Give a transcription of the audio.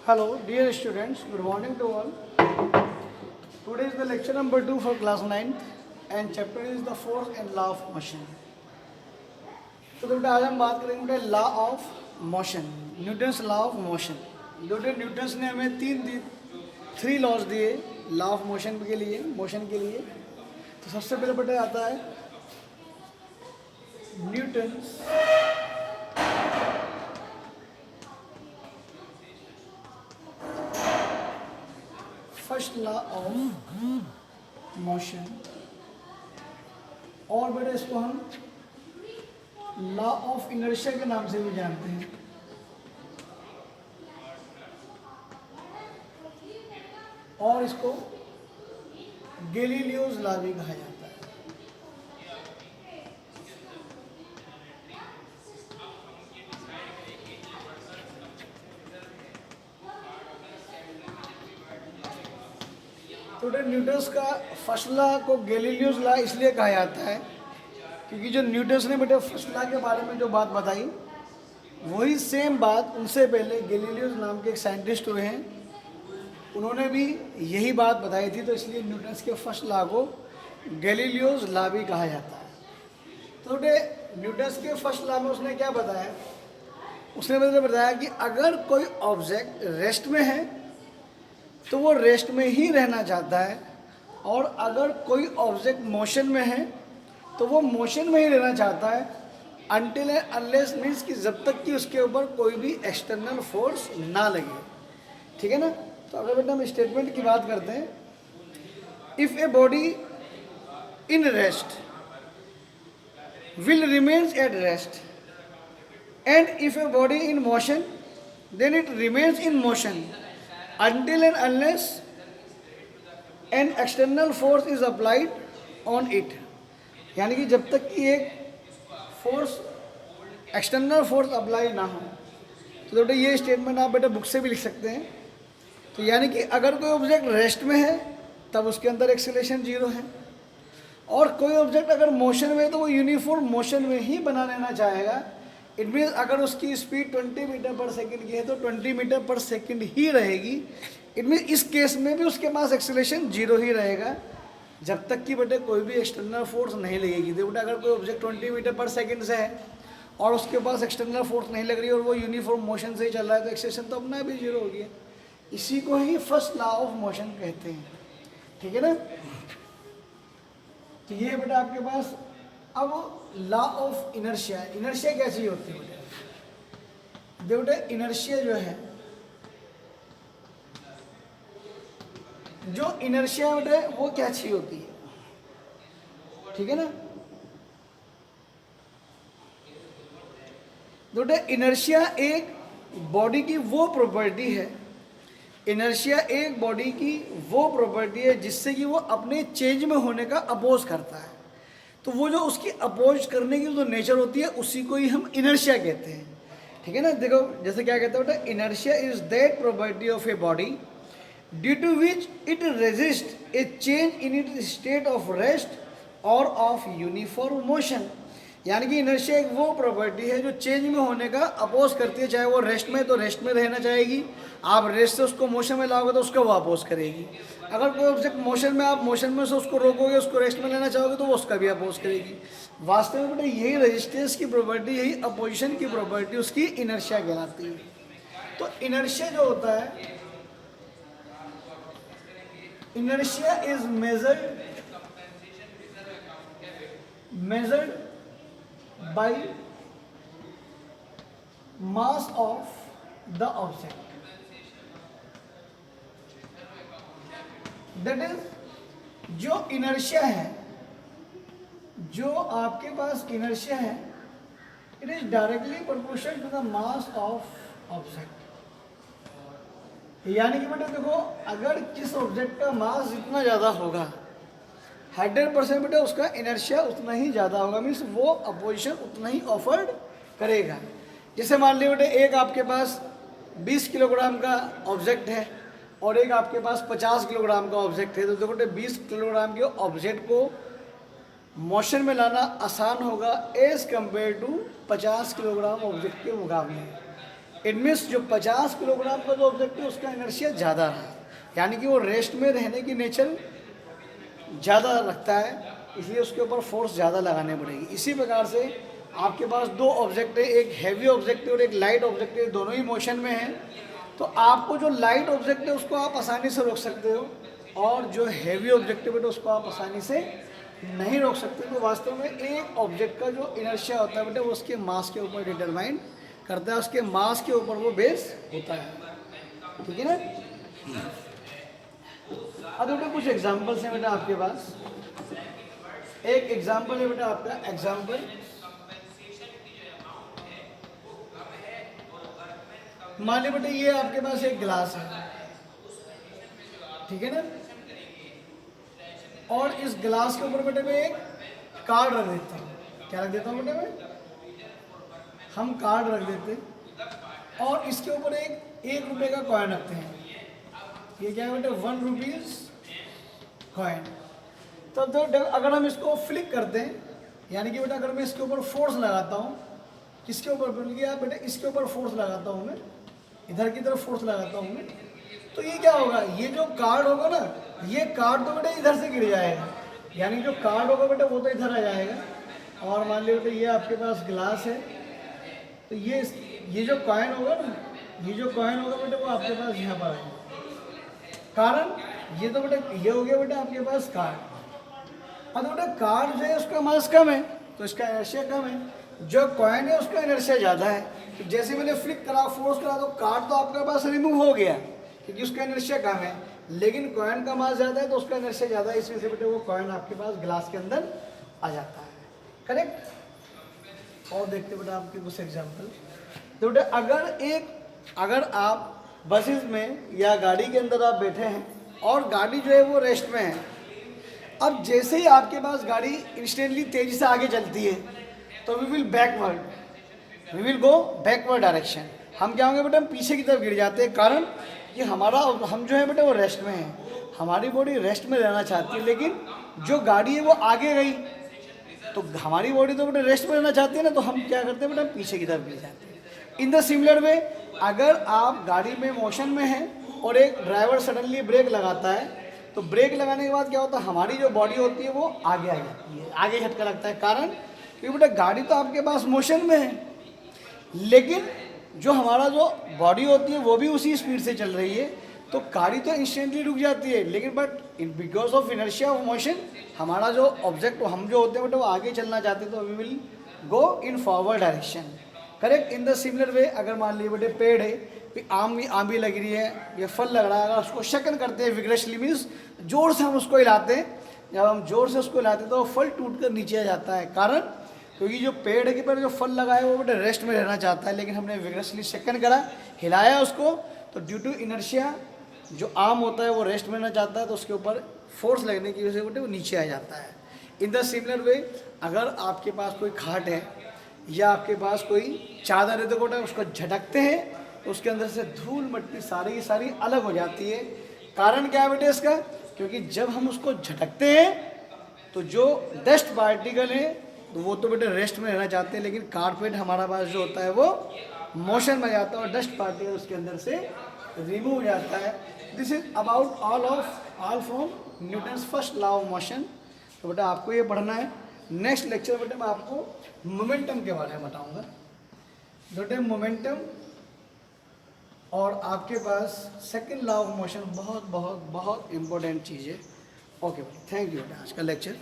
Hello, dear students. Good morning to all. Today is the lecture number 2 for class 9th and chapter is the force and law of motion. तो बेटा आज हम बात करेंगे law of motion, Newton's law of motion. बेटा Newton's ने हमें three laws दिए लॉ ऑफ मोशन के लिए। तो सबसे पहले बेटा आता है Newton's first law of motion, और बेटा इसको हम लॉ ऑफ इनर्शिया के नाम से भी जानते हैं। और इसको गैलीलियोस लॉ भी कहा जाता है। तो न्यूटन्स का फर्स्ट लॉ को गैलीलियोस लॉ इसलिए कहा जाता है क्योंकि जो न्यूटन्स ने बेटे फर्स्ट लॉ के बारे में जो बात बताई वही सेम बात उनसे पहले गैलीलियोस नाम के एक साइंटिस्ट हुए हैं, उन्होंने भी यही बात बताई थी। तो इसलिए न्यूटन्स के फर्स्ट लॉ को गैलीलियोस लॉ भी कहा जाता है। तो बेटे न्यूटन्स के फर्स्ट लॉ में उसने क्या बताया, उसने बताया कि अगर कोई ऑब्जेक्ट रेस्ट में है तो वो रेस्ट में ही रहना चाहता है, और अगर कोई ऑब्जेक्ट मोशन में है तो वो मोशन में ही रहना चाहता है अनटिल एंड अनलेस, मीन्स कि जब तक कि उसके ऊपर कोई भी एक्सटर्नल फोर्स ना लगे। ठीक है ना। तो अगर बेटा हम स्टेटमेंट की बात करते हैं, if a body in rest will remains at rest and if a body in motion then it remains in motion until and unless an external force is applied on it। यानी कि जब तक कि एक फोर्स एक्सटर्नल फोर्स अप्लाई ना हो। तो बेटा ये स्टेटमेंट आप बेटा बुक से भी लिख सकते हैं। तो यानी कि अगर कोई ऑब्जेक्ट रेस्ट में है तब उसके अंदर एक्सेलरेशन 0 है, और कोई ऑब्जेक्ट अगर मोशन में है तो वो यूनिफॉर्म मोशन में ही बना लेना चाहेगा। इट मीन्स अगर उसकी स्पीड 20 मीटर पर सेकंड की है तो 20 मीटर पर सेकंड ही रहेगी। इट मीन्स इस केस में भी उसके पास एक्सेलरेशन 0 ही रहेगा जब तक कि बेटे कोई भी एक्सटर्नल फोर्स नहीं लगेगी। तो बेटा अगर कोई ऑब्जेक्ट 20 मीटर पर सेकंड से है और उसके पास एक्सटर्नल फोर्स नहीं लग रही और वो यूनिफॉर्म मोशन से ही चल रहा है तो एक्सेलरेशन तो अपना भी 0 हो गया। इसी को ही फर्स्ट लॉ ऑफ मोशन कहते हैं। ठीक है ना। तो ये बेटा आपके पास अब लॉ ऑफ इनर्शिया। इनर्शिया कैसी होती है बेटा, इनर्शिया जो है, जो इनर्शिया बेटा वो क्या चीज होती है। ठीक है ना। बेटा इनर्शिया एक बॉडी की वो प्रॉपर्टी है, इनर्शिया एक बॉडी की वो प्रॉपर्टी है जिससे कि वो अपने चेंज में होने का अपोज करता है। तो वो जो उसकी अपोज करने की जो नेचर होती है उसी को ही हम इनर्शिया कहते हैं। ठीक है ना। देखो जैसे क्या कहते हैं बेटा, inertia is that property of a body due to which it resist a change in it state of rest और ऑफ यूनिफॉर्म मोशन। यानी कि इनर्शिया एक वो प्रॉपर्टी है जो चेंज में होने का अपोज करती है। चाहे वो रेस्ट में तो रेस्ट में रहना चाहेगी, आप रेस्ट से उसको मोशन में लाओगे तो उसको वो अपोज करेगी। अगर कोई ऑब्जेक्ट मोशन में, आप मोशन में से उसको रोकोगे, उसको रेस्ट में लेना चाहोगे तो वो उसका भी अपोज करेगी। वास्तव में बेटा यही रेजिस्टेंस की प्रॉपर्टी, यही अपोजिशन की प्रॉपर्टी उसकी इनर्शिया कहलाती है। तो इनर्शिया जो होता है, inertia is measured by mass of the object, that is जो इनर्शिया है, जो आपके पास इनर्शिया है, it is directly proportional to the mass of object. यानी कि बेटा देखो, अगर किस ऑब्जेक्ट का मास जितना ज़्यादा होगा 100% बेटा उसका इनर्शिया उतना ही ज़्यादा होगा, मीन्स वो अपोजिशन उतना ही ऑफर्ड करेगा। जैसे मान लीजिए बेटा एक आपके पास 20 किलोग्राम का ऑब्जेक्ट है और एक आपके पास 50 किलोग्राम का ऑब्जेक्ट है। तो देखो बेटा 20 किलोग्राम के ऑब्जेक्ट को मोशन में लाना आसान होगा as compare to 50 kilogram object के मुकाबले। इट मीन्स जो 50 किलोग्राम का जो ऑब्जेक्ट है उसका इनर्शिया ज़्यादा रहा, यानी कि वो रेस्ट में रहने की नेचर ज़्यादा रखता है, इसलिए उसके ऊपर फोर्स ज़्यादा लगानी पड़ेगी। इसी प्रकार से आपके पास दो ऑब्जेक्ट है, एक हैवी ऑब्जेक्ट है और एक लाइट ऑब्जेक्ट है, दोनों ही मोशन में हैं। तो आपको जो लाइट ऑब्जेक्ट है उसको आप आसानी से रोक सकते हो, और जो हैवी ऑब्जेक्टिव है उसको आप आसानी से नहीं रोक सकते। तो वास्तव में एक ऑब्जेक्ट का जो इनर्शिया होता है बेटे वो उसके मास के ऊपर डिटरमाइन करता है, उसके मास के ऊपर वो बेस होता है, ठीक है ना। अब बेटा कुछ एग्जांपल्स हैं बेटा आपके पास। एक एग्जांपल है बेटा आपका, एग्जांपल मान लीजिए बेटा ये आपके पास एक गिलास है, ठीक है ना, और इस गिलास के ऊपर बेटे मैं एक कार्ड रख देता हूँ। क्या रख देता हूँ बेटे मैं? हम कार्ड रख देते हैं और इसके ऊपर एक रुपए का कॉइन रखते हैं। ये क्या है बेटे? 1 रुपीज़ कॉइन। तो अगर हम इसको फ्लिक करते हैं, यानी कि बेटा अगर मैं इसके ऊपर फोर्स लगाता हूँ, किसके ऊपर बोलिए आप बेटे? इसके ऊपर फोर्स लगाता हूँ मैं, इधर की तरफ फोर्स लगाता हूँ मैं, तो ये क्या होगा? ये जो कार्ड होगा ना, ये कार्ड तो बेटा इधर से गिर जाएगा, यानी जो कार्ड होगा बेटा वो तो इधर आ जाएगा। और मान लीजिए बेटा ये आपके पास गिलास है, तो ये जो कॉइन होगा ना, ये जो कॉइन होगा बेटा वो आपके पास यहाँ पर आएगा। कारण ये तो बेटा ये हो गया बेटा आपके पास कार्ड। अब बेटा कार्ड जो है उसका मास कम है तो इसका इनर्शिया कम है, जो कॉइन है उसका इनर्शिया ज़्यादा है। तो जैसे मैंने फ्लिक करा, फोर्स करा, तो कार्ड तो आपके पास रिमूव हो गया क्योंकि उसका इनर्शिया कम है, लेकिन कॉइन का मास ज़्यादा है तो उसका इनर्शिया ज़्यादा है, इसमें से बेटे वो कॉइन आपके पास ग्लास के अंदर आ जाता है। करेक्ट। और देखते बेटा आपके कुछ एग्जाम्पल। तो बेटा अगर आप बसेस में या गाड़ी के अंदर आप बैठे हैं और गाड़ी जो है वो रेस्ट में है, अब जैसे ही आपके पास गाड़ी इंस्टेंटली तेज़ी से आगे चलती है तो we will go backward direction. हम क्या होंगे बेटा? हम पीछे की तरफ गिर जाते हैं, कारण कि हम जो है बेटा वो रेस्ट में हैं, हमारी बॉडी रेस्ट में रहना चाहती है, लेकिन जो गाड़ी है वो आगे गई तो हमारी बॉडी तो बेटा रेस्ट में रहना चाहती है ना, तो हम क्या करते हैं बेटा? पीछे की तरफ गिर जाते हैं। इन द सिमिलर वे, अगर आप गाड़ी में मोशन में हैं और एक ड्राइवर सडनली ब्रेक लगाता है, तो ब्रेक लगाने के बाद क्या होता है? हमारी जो बॉडी होती है वो आगे आ जाती है, आगे झटका लगता है, कारण क्योंकि बेटा गाड़ी तो आपके पास मोशन में है, लेकिन जो हमारा जो बॉडी होती है वो भी उसी स्पीड से चल रही है, तो गाड़ी तो इंस्टेंटली रुक जाती है, लेकिन but because of inertia of motion हमारा जो ऑब्जेक्ट हम जो होते हैं बेटा वो आगे चलना चाहते हैं, तो we will go in forward direction. Correct. In the similar way, अगर मान लीजिए बेटे पेड़ है, आम भी लग रही है, ये फल लग रहा है, अगर उसको शकन करते हैं विग्रेसली, मीन्स जोर से हम उसको हिलाते हैं, जब हम जोर से उसको हिलाते हैं तो फल टूट कर नीचे आ जाता है, कारण क्योंकि जो पेड़ है कि पर जो फल लगा है वो बेटे रेस्ट में रहना चाहता है, लेकिन हमने विग्रेसली शकन करा, हिलाया उसको, तो ड्यू टू इनर्शिया जो आम होता है वो रेस्ट में रहना चाहता है, तो उसके ऊपर फोर्स लगने की वजह से बेटे वो नीचे आ जाता है। इन द सिमिलर वे, अगर आपके पास कोई खाट है या आपके पास कोई चादर है तो बेटा उसको झटकते हैं तो उसके अंदर से धूल मट्टी सारी की सारी अलग हो जाती है। कारण क्या है बेटे इसका? क्योंकि जब हम उसको झटकते हैं तो जो डस्ट पार्टिकल है तो वो तो बेटे रेस्ट में रहना चाहते हैं, लेकिन कारपेट हमारा पास जो होता है वो मोशन में जाता है और डस्ट पार्टिकल उसके अंदर से रिमूव हो जाता है। This is about all from Newton's first law of motion. तो बेटा आपको ये पढ़ना है। नेक्स्ट लेक्चर बेटे मैं आपको मोमेंटम के बारे में बताऊंगा। बेटे मोमेंटम और आपके पास सेकंड लॉ ऑफ मोशन बहुत बहुत बहुत इंपॉर्टेंट चीज़ है। ओके बेटा, थैंक यू बेटा, आज का लेक्चर